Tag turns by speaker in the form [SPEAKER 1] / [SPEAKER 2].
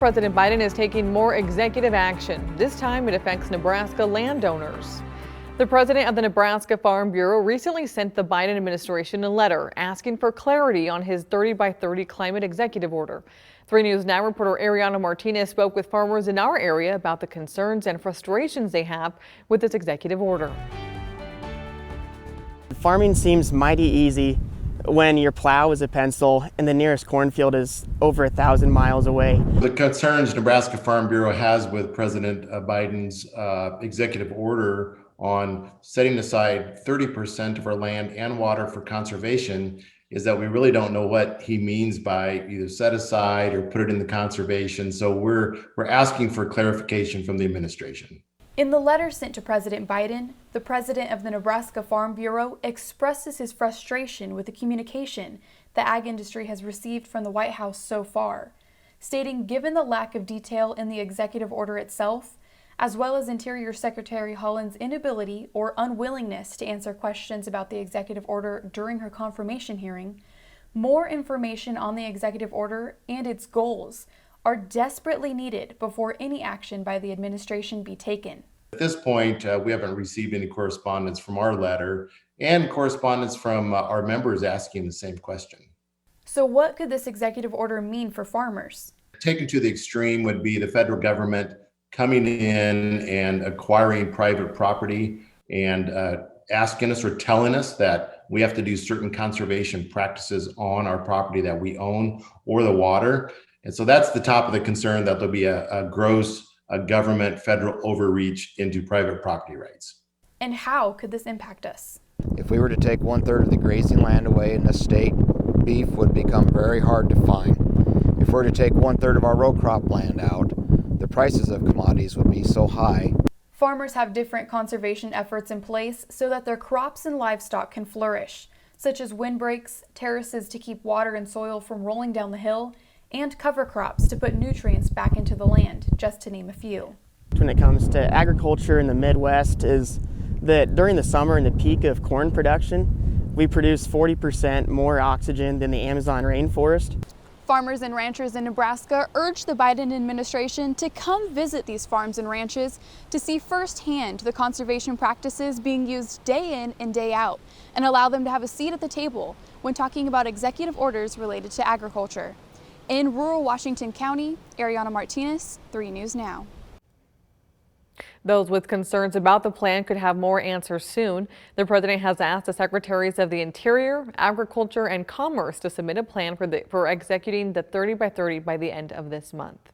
[SPEAKER 1] President Biden is taking more executive action. This time it affects Nebraska landowners. The president of the Nebraska Farm Bureau recently sent the Biden administration a letter asking for clarity on his 30 by 30 climate executive order. 3 News Now reporter Ariana Martinez spoke with farmers in our area about the concerns and frustrations they have with this executive order.
[SPEAKER 2] Farming seems mighty easy when your plow is a pencil and the nearest cornfield is over 1,000 miles away.
[SPEAKER 3] The concerns Nebraska Farm Bureau has with President Biden's executive order on setting aside 30% of our land and water for conservation is that we really don't know what he means by either set aside or put it in the conservation. So we're asking for clarification from the administration.
[SPEAKER 4] In the letter sent to President Biden, the president of the Nebraska Farm Bureau expresses his frustration with the communication the ag industry has received from the White House so far, stating given the lack of detail in the executive order itself, as well as Interior Secretary Haaland's inability or unwillingness to answer questions about the executive order during her confirmation hearing, more information on the executive order and its goals are desperately needed before any action by the administration be taken.
[SPEAKER 3] At this point, we haven't received any correspondence from our letter and correspondence from our members asking the same question.
[SPEAKER 4] So what could this executive order mean for farmers?
[SPEAKER 3] Taken to the extreme would be the federal government coming in and acquiring private property and asking us or telling us that we have to do certain conservation practices on our property that we own or the water. And so that's the top of the concern, that there'll be a gross government federal overreach into private property rights.
[SPEAKER 4] And how could this impact us?
[SPEAKER 5] If we were to take 1/3 of the grazing land away in the state, beef would become very hard to find. If we were to take 1/3 of our row crop land out, the prices of commodities would be so high.
[SPEAKER 4] Farmers have different conservation efforts in place so that their crops and livestock can flourish, such as windbreaks, terraces to keep water and soil from rolling down the hill, and cover crops to put nutrients back into the land, just to name a few.
[SPEAKER 2] When it comes to agriculture in the Midwest is that during the summer and the peak of corn production, we produce 40% more oxygen than the Amazon rainforest.
[SPEAKER 6] Farmers and ranchers in Nebraska urge the Biden administration to come visit these farms and ranches to see firsthand the conservation practices being used day in and day out, and allow them to have a seat at the table when talking about executive orders related to agriculture. In rural Washington County, Ariana Martinez, 3 News Now.
[SPEAKER 1] Those with concerns about the plan could have more answers soon. The president has asked the secretaries of the Interior, Agriculture, and Commerce to submit a plan for executing the 30 by 30 by the end of this month.